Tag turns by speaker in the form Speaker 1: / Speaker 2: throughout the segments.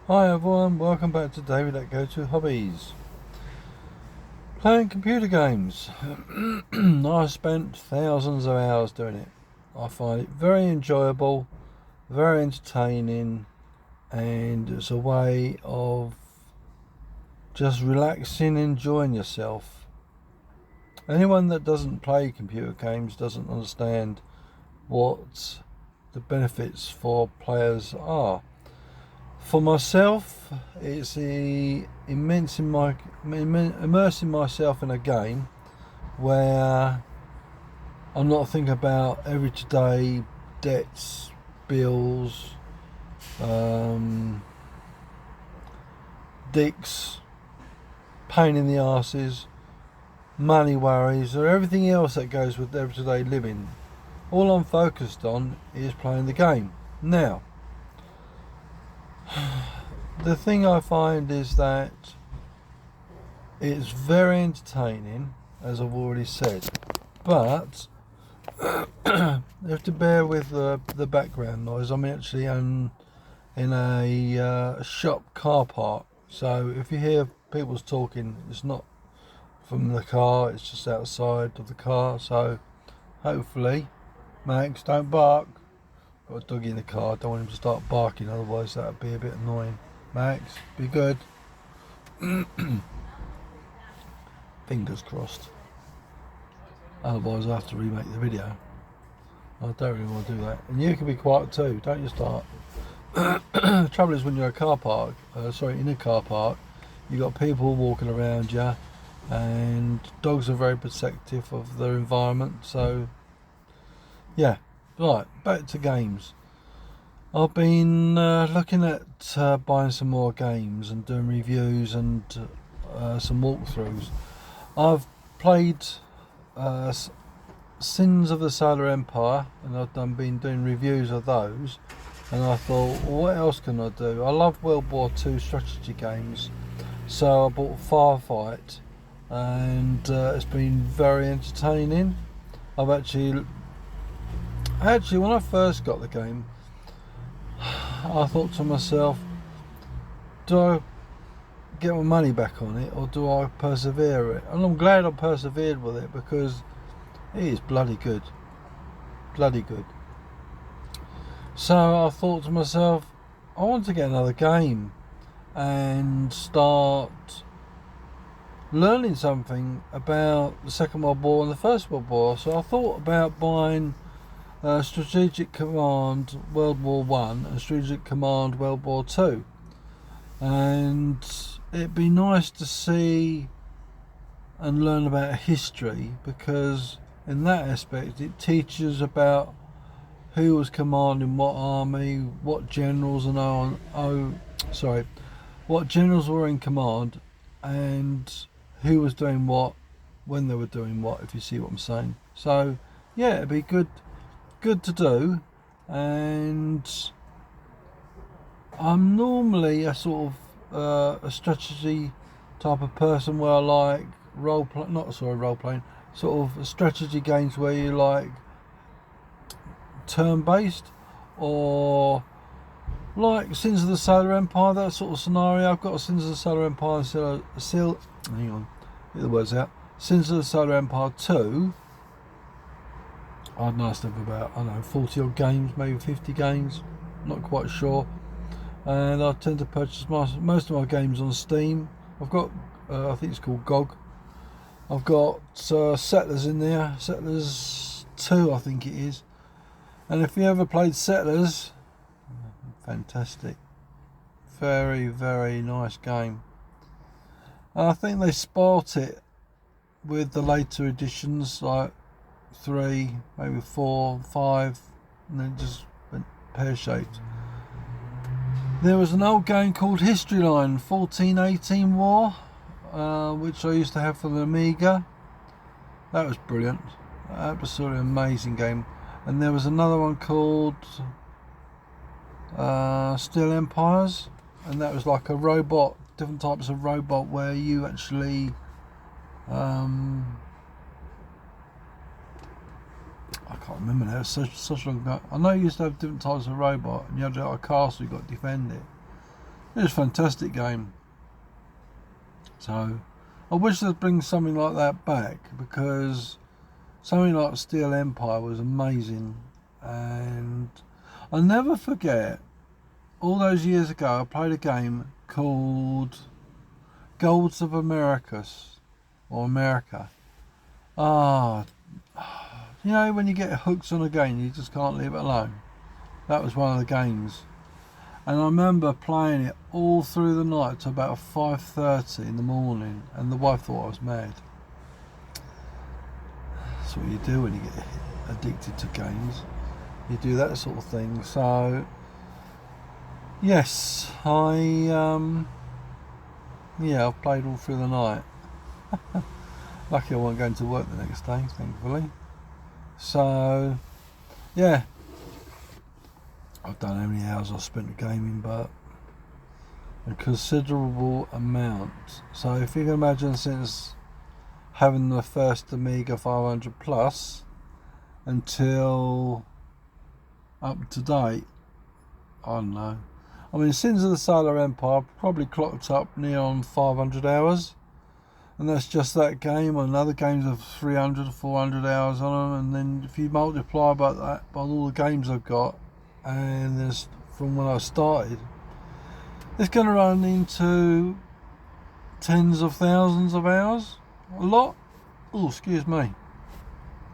Speaker 1: Hi everyone, welcome back to David at Go To Hobbies. Playing computer games. I've spent thousands of hours doing it. I find it very enjoyable, very entertaining, and it's a way of just relaxing, enjoying yourself. Anyone that doesn't play computer games doesn't understand what the benefits for players are. For myself, it's immersing myself in a game where I'm not thinking about everyday debts, bills, um, dicks, pain in the arses, money worries, or everything else that goes with everyday living. All I'm focused on is playing the game. Now, the thing I find is that it's very entertaining, as I've already said, but you have to bear with the background noise. I'm actually in a shop car park, so if you hear people's talking, it's not from the car, it's just outside of the car. So hopefully, Max, don't bark. Got a doggy in the car, I don't want him to start barking, otherwise that would be a bit annoying. Max, be good. Fingers crossed. Otherwise I have to remake the video. I don't really want to do that. And you can be quiet too, don't you start. The trouble is when you're in a car park, you've got people walking around you, and dogs are very protective of their environment. So yeah, right, back to games. I've been looking at buying some more games and doing reviews and some walkthroughs. I've played uh, Sins of the Solar Empire, and been doing reviews of those. And I thought, well, what else can I do? I love World War II strategy games, so I bought Firefight, and it's been very entertaining. Actually, when I first got the game, I thought to myself, do I get my money back on it, or do I persevere it? And I'm glad I persevered with it, because it is bloody good. Bloody good. So I thought to myself, I want to get another game and start learning something about the Second World War and the First World War. So I thought about buying Strategic Command World War One and Strategic Command World War Two, and it'd be nice to see and learn about history, because in that aspect it teaches about who was commanding what army, what generals what generals were in command, and who was doing what, when they were doing what, if you see what I'm saying. So yeah, it'd be good to do. And I'm normally a sort of a strategy type of person, where I like role playing, sort of strategy games where you like turn based, or like Sins of the Solar Empire, that sort of scenario. I've got a Sins of the Solar Empire hang on, get the words out. Sins of the Solar Empire 2. I don't know, stuff about, 40 odd games, maybe 50 games, not quite sure. And I tend to purchase most of my games on Steam. I've got, I think it's called GOG. I've got Settlers in there, Settlers 2 I think it is. And if you ever played Settlers, fantastic. Very, very nice game. And I think they spoilt it with the later editions, like 3, maybe 4, 5, and then just went pear-shaped. There was an old game called History Line 1418 War, which I used to have for the Amiga. That was brilliant. Absolutely amazing game. And there was another one called Steel Empires, and that was like a robot, different types of robot, where you actually I can't remember now, it's such long ago. I know you used to have different types of robot, and you had like a castle, you got to defend it. It was a fantastic game. So I wish they'd bring something like that back, because something like Steel Empire was amazing. And I'll never forget, all those years ago I played a game called Golds of Americas, or America. Ah, you know, when you get hooked on a game you just can't leave it alone. That was one of the games. And I remember playing it all through the night to about 5:30 in the morning, and the wife thought I was mad. That's what you do when you get addicted to games. You do that sort of thing. So yes, I've played all through the night. Lucky I wasn't going to work the next day, thankfully. So yeah, I don't know how many hours I spent gaming, but a considerable amount. So if you can imagine, since having the first Amiga 500 Plus until up to date, I don't know. I mean, Sins of the Solar Empire probably clocked up near on 500 hours. And that's just that game, and other games have 300 or 400 hours on them. And then if you multiply by that by all the games I've got, and there's from when I started, it's going to run into tens of thousands of hours. A lot. Oh, excuse me.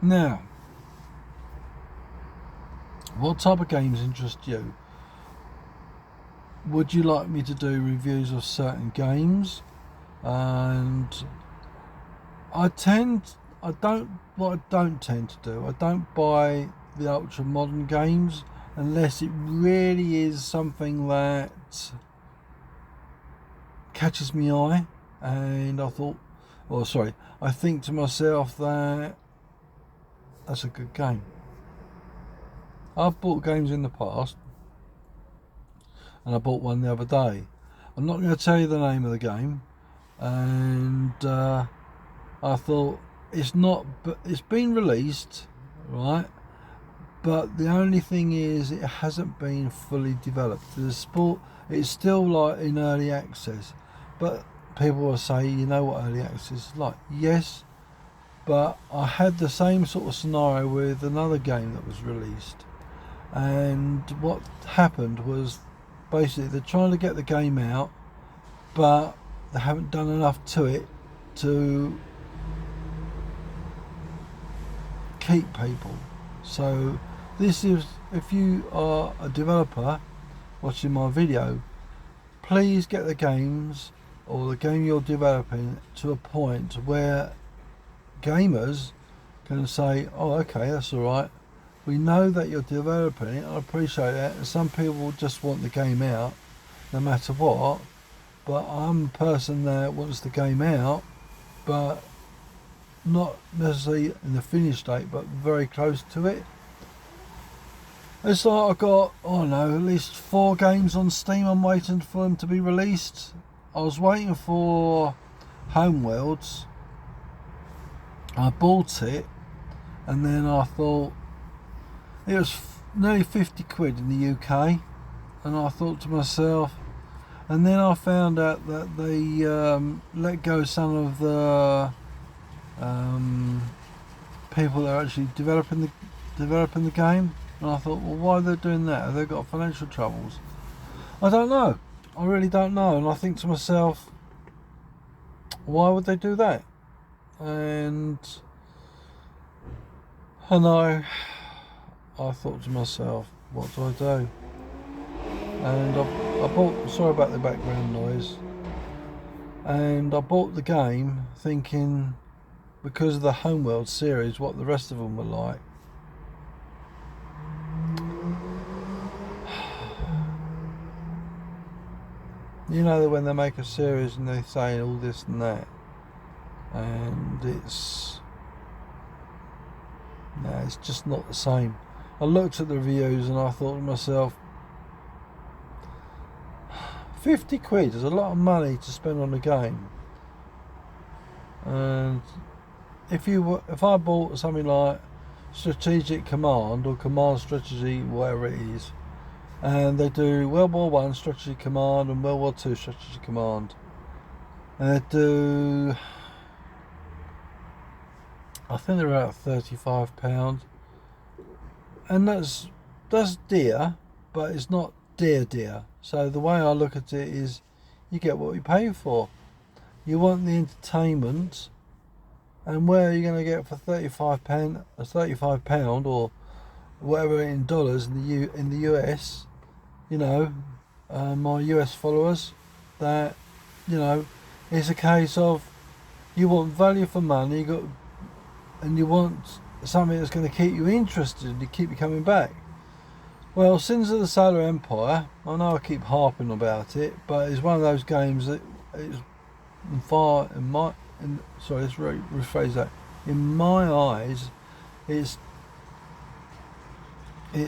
Speaker 1: Now, what type of games interest you? Would you like me to do reviews of certain games? And I don't tend to do, I don't buy the ultra modern games unless it really is something that catches me eye, and I think to myself that that's a good game. I've bought games in the past, and I bought one the other day. I'm not going to tell you the name of the game, and I thought but it's been released, right? But the only thing is, it hasn't been fully developed. It's still like in early access, but people will say, you know what early access is like. Yes, but I had the same sort of scenario with another game that was released, and what happened was basically they're trying to get the game out, but they haven't done enough to it to keep people. So this is, if you are a developer watching my video, please get the games or the game you're developing to a point where gamers can say, oh okay, that's alright, we know that you're developing it, I appreciate that, and some people just want the game out no matter what, but I'm a person that wants the game out, but not necessarily in the finished state, but very close to it. It's like I've got, at least 4 games on Steam I'm waiting for them to be released. I was waiting for Homeworlds. I bought it, and then I thought it was nearly 50 quid in the UK, and I thought to myself, and then I found out that they let go some of the people that are actually developing the game, and I thought, well, why are they doing that? Have they got financial troubles? I don't know. I really don't know. And I think to myself, why would they do that? And I thought to myself, what do I do? And I bought, sorry about the background noise, and I bought the game thinking, because of the Homeworld series, what the rest of them were like. You know, when they make a series and they say all this and that, and it's just not the same. I looked at the reviews and I thought to myself, 50 quid is a lot of money to spend on a game. And if I bought something like Strategic Command or Command Strategy, whatever it is, and they do World War One Strategy Command and World War Two Strategy Command. And they do, I think they're about £35, and that's dear, but it's not dear. So the way I look at it is, you get what you pay for. You want the entertainment, and where are you going to get for £35 or whatever in dollars in the US? You know, my US followers, that, you know, it's a case of, you want value for money, and you want something that's going to keep you interested and keep you coming back. Well, Sins of the Solar Empire, I know I keep harping about it, but it's one of those games that it's rephrase that. In my eyes, it's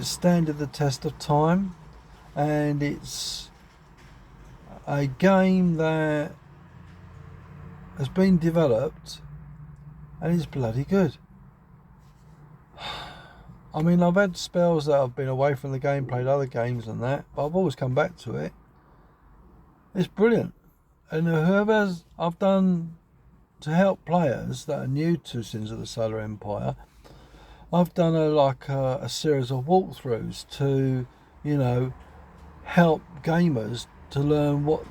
Speaker 1: standed the test of time, and it's a game that has been developed, and it's bloody good. I mean, I've had spells that I've been away from the game, played other games and that, but I've always come back to it. It's brilliant. And whoever's I've done to help players that are new to Sins of the Solar Empire, I've done a series of walkthroughs to, you know, help gamers to learn what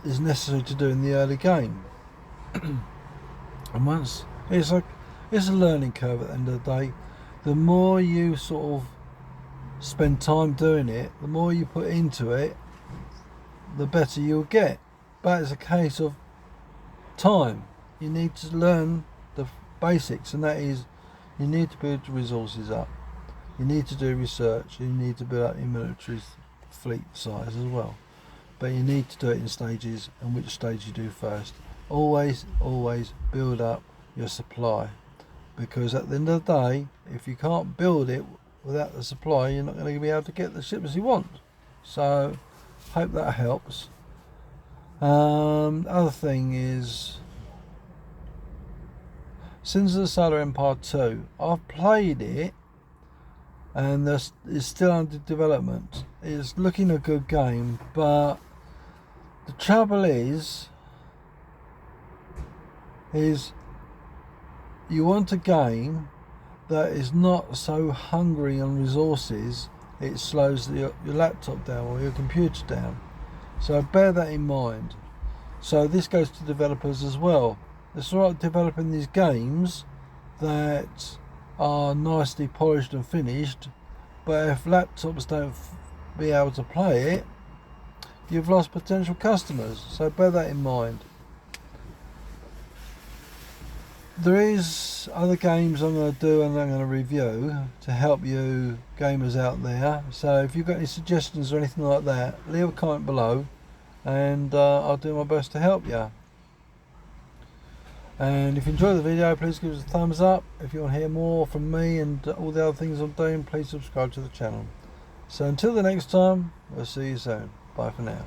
Speaker 1: is necessary to do in the early game. And once it's a learning curve at the end of the day. The more you sort of spend time doing it, the more you put into it, the better you'll get. But it's a case of time. You need to learn the basics, and that is, you need to build your resources up. You need to do research. You need to build up your military fleet size as well. But you need to do it in stages, and which stage you do first. Always build up your supply. Because at the end of the day, if you can't build it without the supply, you're not going to be able to get the ships you want. So, hope that helps. Other thing is, Sins of the Solar Empire 2. I've played it, and it's still under development. It's looking a good game, but the trouble is you want a game that is not so hungry on resources it slows your laptop down or your computer down. So bear that in mind. So this goes to developers as well. It's alright developing these games that are nicely polished and finished, but if laptops don't be able to play it, you've lost potential customers. So bear that in mind. There is other games I'm going to do and I'm going to review to help you gamers out there. So if you've got any suggestions or anything like that, leave a comment below, and I'll do my best to help you. And if you enjoy the video, please give us a thumbs up. If you want to hear more from me and all the other things I'm doing, please subscribe to the channel. So until the next time, we'll see you soon. Bye for now.